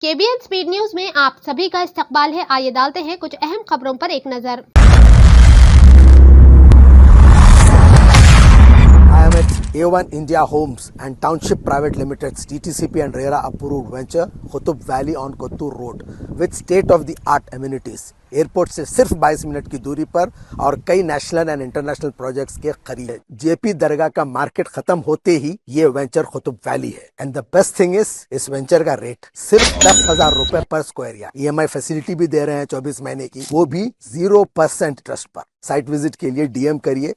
KBN speed news में आप सभी का इस्तकबाल है। आइए डालते हैं कुछ अहम खबरों पर एक नजर। I am at A1 India Homes and Township Private Limited's TTCP and RERA approved venture Qutub Valley on Kottur Road with state-of-the-art amenities. Airport से सिर्फ 22 मिनट की दूरी पर और कई नेशनल एंड इंटरनेशनल प्रोजेक्ट्स के करीब है। जेपी दरगाह का मार्केट खत्म होते ही ये वेंचर कुतुब वैली है। And the best thing is इस वेंचर का रेट सिर्फ 10,000 रुपए पर स्क्वायर यार्ड। EMI फैसिलिटी भी दे रहे हैं 24 महीने की, वो भी 0% इंटरेस्ट पर। साइट विजिट के लिए DM करिए।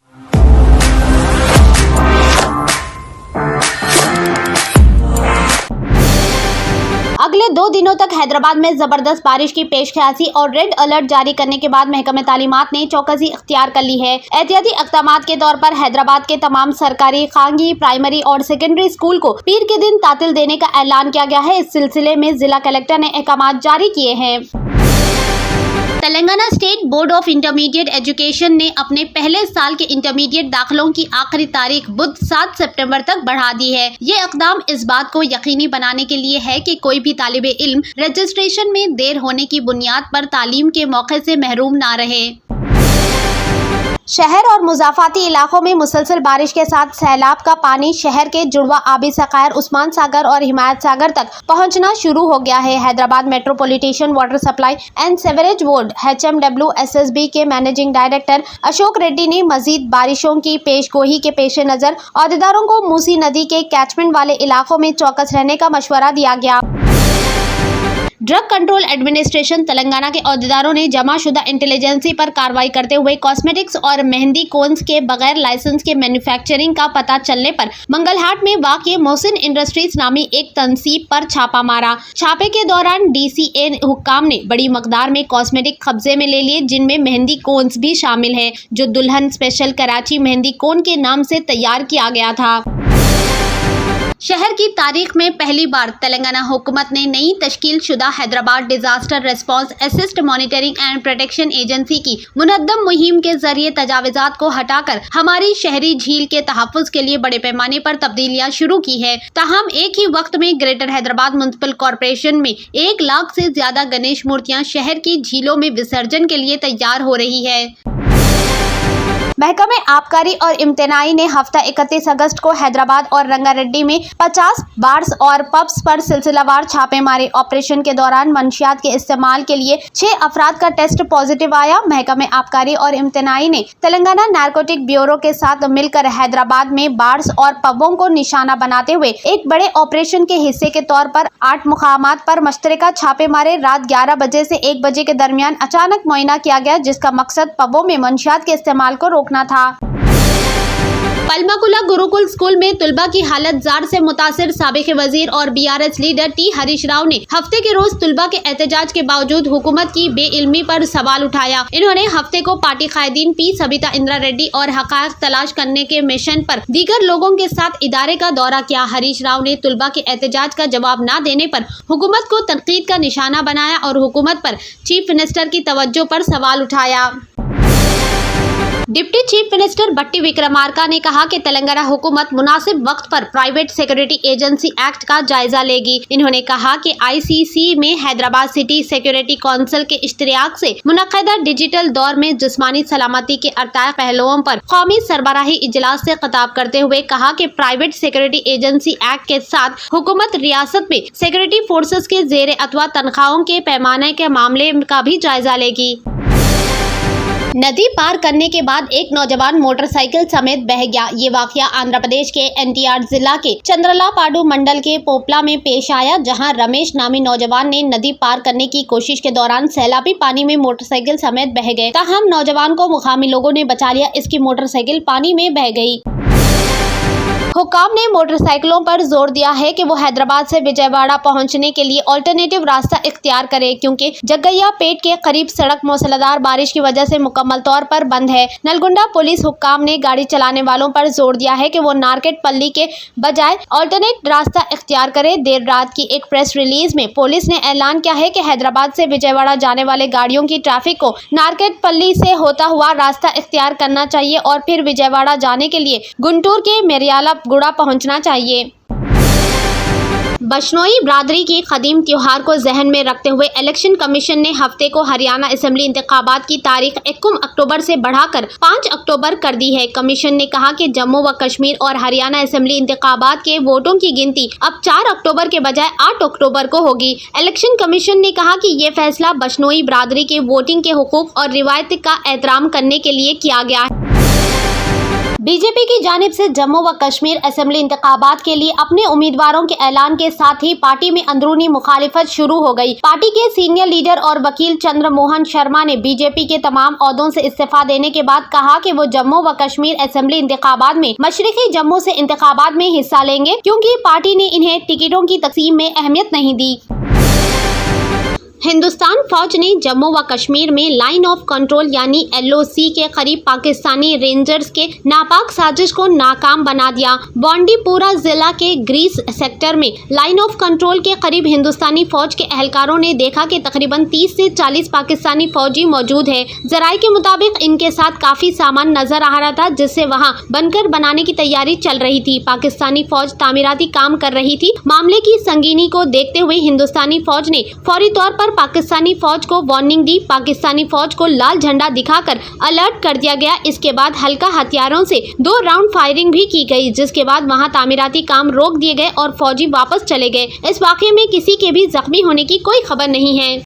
अगले 2 दिनों तक हैदराबाद में जबरदस्त बारिश की पेशकशी और रेड अलर्ट जारी करने के बाद महकमे तालीमात ने चौकसी इख्तियार कर ली है। एहतियाती इक़दामात के तौर पर हैदराबाद के तमाम सरकारी, खानगी, प्राइमरी और सेकेंडरी स्कूल को पीर के दिन तातिल देने का ऐलान किया गया है। इस सिलसिले में जिला कलेक्टर ने अहकामात जारी किए हैं। Telangana state board of intermediate education ने अपने पहले साल के इंटरमीडिएट दाखिलों की आखिरी तारीख बुध 7 सितंबर तक बढ़ा दी है। ये इक़दाम इस बात को यकीनी बनाने के लिए है कि कोई भी तालिबे इल्म रजिस्ट्रेशन में देर होने की बुनियाद पर तालीम के मौके से महरूम ना रहे। शहर और मुज़ाफ़ाती इलाकों में मुसलसल बारिश के साथ सैलाब का पानी शहर के जुड़वा आबी ज़ख़ायर उस्मान सागर और हिमायत सागर तक पहुंचना शुरू हो गया है। Hyderabad metropolitan water supply and sewerage board HMWSSB के मैनेजिंग डायरेक्टर अशोक रेड्डी ने मजीद बारिशों की पेशगोई के पेश नज़र अहदेदारों को मूसी नदी के कैचमेंट वाले इलाकों में चौकस रहने का मशवरा दिया गया। ड्रग कंट्रोल एडमिनिस्ट्रेशन तेलंगाना के अहदेदारों ने जमाशुदा इंटेलिजेंसी पर कार्रवाई करते हुए कॉस्मेटिक्स और मेहंदी कोन्स के बगैर लाइसेंस के मैन्युफैक्चरिंग का पता चलने पर मंगलहाट में वाक़िए मोहसिन इंडस्ट्रीज नामी एक तंसीब पर छापा मारा। छापे के दौरान DCA हुक्काम ने बड़ी मकदार में कॉस्मेटिक कब्जे में ले लिए, जिनमें मेहंदी कोन्स भी शामिल है, जो दुल्हन स्पेशल कराची मेहंदी कोन के नाम से तैयार किया गया था। शहर की तारीख में पहली बार तेलंगाना हुकूमत ने नई तश्कील शुदा Hyderabad disaster response assist monitoring and protection agency की मुनद्दम मुहिम के जरिए तजाविजात को हटाकर हमारी शहरी झील के तहफ़्फ़ुज़ के लिए बड़े पैमाने पर तब्दीलियां शुरू की है। ताहम एक ही वक्त में ग्रेटर हैदराबाद म्युनिसिपल कॉरपोरेशन में 1 लाख से ज्यादा गणेश मूर्तियां शहर की झीलों में विसर्जन के लिए तैयार हो रही है। महकमे आबकारी और इम्तनाई ने हफ्ता 31 अगस्त को हैदराबाद और रंगारेड्डी में 50 बार्स और पब्स पर सिलसिलावार छापे मारे। ऑपरेशन के दौरान मंशियात के इस्तेमाल के लिए 6 अफराद का टेस्ट पॉजिटिव आया। महकमे आबकारी और इम्तनाई ने तेलंगाना नारकोटिक ब्यूरो के साथ मिलकर हैदराबाद में बार्स और पबों को निशाना बनाते हुए एक बड़े ऑपरेशन के हिस्से के तौर पर 8 मुकामात पर मुश्तरका छापे मारे। रात 11 बजे से 1 बजे के दरमियान अचानक मुआयना किया गया, जिसका मकसद पबों में मंशियात के इस्तेमाल को रोकना था। पलमाकुला गुरुकुल स्कूल में तुलबा की हालत जार से मुतासिर साबिक वजीर और BRS leader T Harish Rao ने हफ्ते के रोज तुलबा के एहतजाज के बावजूद हुकूमत की बेइल्मी पर सवाल उठाया। इन्होंने हफ्ते को पार्टी कायदीन P सबिता इंदिरा रेड्डी और हक़ाइक़ तलाश करने के मिशन पर दीगर लोगों के साथ इदारे का दौरा किया। हरीश राव ने तुलबा के एहतजाज का जवाब न देने पर हुकूमत को तनकीद का निशाना बनाया और हुकूमत पर चीफ मिनिस्टर की तवज्जो पर सवाल उठाया। डिप्टी चीफ मिनिस्टर भट्टी विक्रमार्का ने कहा कि तेलंगाना हुकूमत मुनासिब वक्त पर प्राइवेट सिक्योरिटी एजेंसी एक्ट का जायजा लेगी। इन्होंने कहा कि ICC में हैदराबाद सिटी सिक्योरिटी काउंसिल के इश्तिराक से मुनक़दा डिजिटल दौर में जिस्मानी सलामती के अर्ताए पहलुओं पर कौमी सरबराही इजलास से खिताब करते हुए कहा कि प्राइवेट सिक्योरिटी एजेंसी एक्ट के साथ हुकूमत रियासत में सिक्योरिटी फोर्सेस के जेर अथवा तनख्वाहों के पैमाने के मामले का भी जायजा लेगी। नदी पार करने के बाद एक नौजवान मोटरसाइकिल समेत बह गया। ये वाकया आंध्र प्रदेश के NTR जिला के चंद्रलापाडु मंडल के पोपला में पेश आया, जहां रमेश नामी नौजवान ने नदी पार करने की कोशिश के दौरान सैलाबी पानी में मोटरसाइकिल समेत बह गए। ताहम नौजवान को मुकामी लोगों ने बचा लिया। इसकी मोटरसाइकिल पानी में बह गई। हुक्काम ने मोटरसाइकिलों पर जोर दिया है कि वो हैदराबाद से विजयवाड़ा पहुंचने के लिए अल्टरनेटिव रास्ता इख्तियार करे, क्योंकि जगैया पेट के करीब सड़क मूसलाधार बारिश की वजह से मुकम्मल तौर पर बंद है। नलगुंडा पुलिस हुक्काम ने गाड़ी चलाने वालों पर जोर दिया है कि वो नारकेट पल्ली के बजाय अल्टरनेट रास्ता इख्तियार करे। देर रात की एक प्रेस रिलीज में पुलिस ने ऐलान किया है कि हैदराबाद से विजयवाड़ा जाने वाले गाड़ियों की ट्रैफिक को नारकेट पल्ली से होता हुआ रास्ता इख्तियार करना चाहिए और फिर विजयवाड़ा जाने के लिए गुंटूर के मेरियाला गुड़ा पहुंचना चाहिए। बशनोई बिरादरी की कदीम त्योहार को जहन में रखते हुए इलेक्शन कमीशन ने हफ्ते को हरियाणा असेंबली इंतखाबात की तारीख 21 अक्टूबर से बढ़ाकर 5 अक्टूबर कर दी है। कमीशन ने कहा कि जम्मू व कश्मीर और हरियाणा असेंबली इंतखाबात के वोटों की गिनती अब 4 अक्टूबर के बजाय 8 अक्टूबर को होगी। इलेक्शन कमीशन ने कहा कि ये फैसला बशनोई बिरादरी के वोटिंग के हुकूक और रिवायत का एहतराम करने के लिए किया गया है। बीजेपी की जानिब से जम्मू व कश्मीर असेंबली इंतखाबात के लिए अपने उम्मीदवारों के ऐलान के साथ ही पार्टी में अंदरूनी मुखालिफत शुरू हो गई। पार्टी के सीनियर लीडर और वकील चंद्र मोहन शर्मा ने बीजेपी के तमाम ओहदों से इस्तीफा देने के बाद कहा कि वो जम्मू व कश्मीर असेंबली इंतखाबात में मशरिकी जम्मू से इंतखाबात में हिस्सा लेंगे, क्योंकि पार्टी ने इन्हें टिकटों की तकसीम में अहमियत नहीं दी। हिंदुस्तान फौज ने जम्मू व कश्मीर में लाइन ऑफ कंट्रोल यानी LOC के करीब पाकिस्तानी रेंजर्स के नापाक साजिश को नाकाम बना दिया। बांडीपुरा जिला के ग्रीस सेक्टर में लाइन ऑफ कंट्रोल के करीब हिंदुस्तानी फौज के एहलकारों ने देखा कि तकरीबन 30 से 40 पाकिस्तानी फौजी मौजूद है। जराये के मुताबिक इनके साथ काफी सामान नजर आ रहा था, जिससे वहां बंकर बनाने की तैयारी चल रही थी। पाकिस्तानी फौज तामीराती काम कर रही थी। मामले की संगीनी को देखते हुए हिंदुस्तानी फौज ने फौरी तौर पर पाकिस्तानी फौज को वार्निंग दी। पाकिस्तानी फौज को लाल झंडा दिखाकर अलर्ट कर दिया गया। इसके बाद हल्का हथियारों से 2 राउंड फायरिंग भी की गई, जिसके बाद वहां तामीराती काम रोक दिए गए और फौजी वापस चले गए। इस वाकये में किसी के भी जख्मी होने की कोई खबर नहीं है।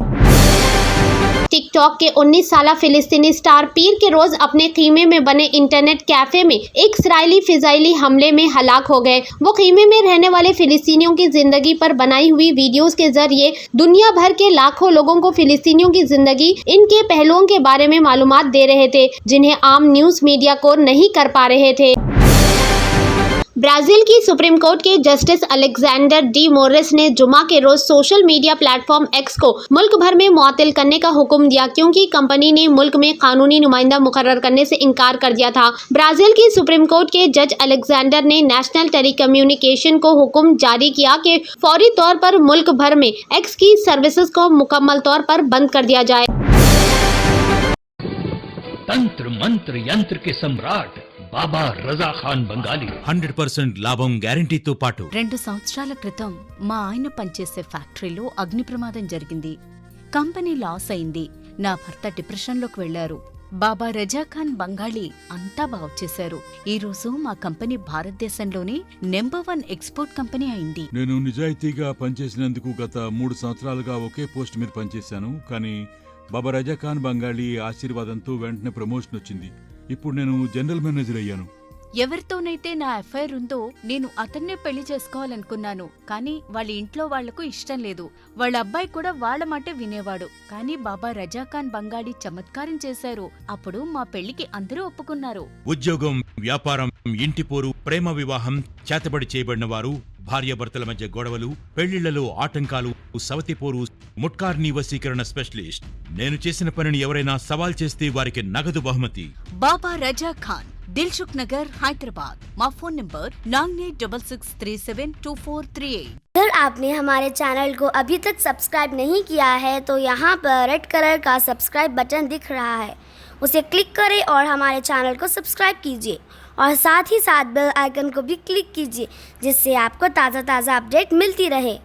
टिकटॉक के 19 साला फिलिस्तीनी स्टार पीर के रोज अपने खीमे में बने इंटरनेट कैफे में एक इसराइली फिजाइली हमले में हलाक हो गए। वो खीमे में रहने वाले फिलिस्तीनियों की जिंदगी पर बनाई हुई वीडियोस के जरिए दुनिया भर के लाखों लोगों को फिलिस्तीनियों की जिंदगी, इनके पहलुओं के बारे में मालूमात दे रहे थे, जिन्हें आम न्यूज मीडिया को नहीं कर पा रहे थे। ब्राजील की सुप्रीम कोर्ट के जस्टिस अलेक्जेंडर डी मोरेस ने जुमा के रोज सोशल मीडिया प्लेटफॉर्म एक्स को मुल्क भर में मुअत्तल करने का हुक्म दिया, क्योंकि कंपनी ने मुल्क में कानूनी नुमाइंदा मुकर्रर करने से इनकार कर दिया था। ब्राजील की सुप्रीम कोर्ट के जज अलेक्जेंडर ने नेशनल टेलीकम्युनिकेशन को हुक्म जारी किया कि फौरी तौर पर मुल्क भर में एक्स की सर्विसेज को मुकम्मल तौर पर बंद कर दिया जाए। तंत्र मंत्र यंत्र के सम्राट బాబా రజా ఖాన్ బంగాలి 100% లాభం గ్యారెంటీతో పాటు 2 సంవత్సరాల క్రితం మా ఆయన పనిచేసే ఫ్యాక్టరీలో అగ్ని ప్రమాదం జరిగింది. కంపెనీ లాస్ అయింది. నా భర్త డిప్రెషన్లోకి వెళ్లారు. బాబా రజా ఖాన్ బంగాళీ అంతా బాగుచేశారు. ఈ రోజు మా కంపెనీ భారతదేశంలోనే నెంబర్ 1 ఎక్స్పోర్ట్ కంపెనీ అయింది. నేను నిజాయితీగా పనిచేసినందుకు గత 3 సంవత్సరాలుగా ఒకే పోస్ట్ మీద పనిచేశాను. కానీ బాబా రజా ఖాన్ బంగాళీ ఆశీర్వాదంతో వెంటనే ప్రమోషన్ వచ్చింది. ఇప్పుడు నేను జనరల్ మేనేజర్ అయ్యాను. ఎవరితోనైతే నా అఫైర్ ఉందో నేను అతన్నే పెళ్లి చేసుకోవాలనుకున్నాను. కానీ వాళ్ళ ఇంట్లో వాళ్లకు ఇష్టం లేదు. వాళ్ళ అబ్బాయి కూడా వాళ్ళ మాటే వినేవాడు. కానీ బాబా రజా ఖాన్ బంగాళీ చమత్కారం చేశారు. అప్పుడు మా పెళ్లికి అందరూ ఒప్పుకున్నారు. ఉద్యోగం, వ్యాపారం, ఇంటి పోరు, ప్రేమ వివాహం, చేతబడి చేయబడిన వారు, భార్యాభర్తల మధ్య గొడవలు, పెళ్లిళ్లలో ఆటంకాలు, సవతిపోరు, ముట్కార్నీ వశీకరణ స్పెషలిస్ట్. నేను చేసిన పనిని ఎవరైనా సవాల్ చేస్తే వారికి నగదు బహుమతి. బాబా రజా ఖాన్, दिलसुख नगर, हैदराबाद। माँ फोन नंबर 9866372438। अगर आपने हमारे चैनल को अभी तक सब्सक्राइब नहीं किया है तो यहाँ पर रेड कलर का सब्सक्राइब बटन दिख रहा है, उसे क्लिक करें और हमारे चैनल को सब्सक्राइब कीजिए और साथ ही साथ बेल आइकन को भी क्लिक कीजिए, जिससे आपको ताज़ा अपडेट मिलती रहे।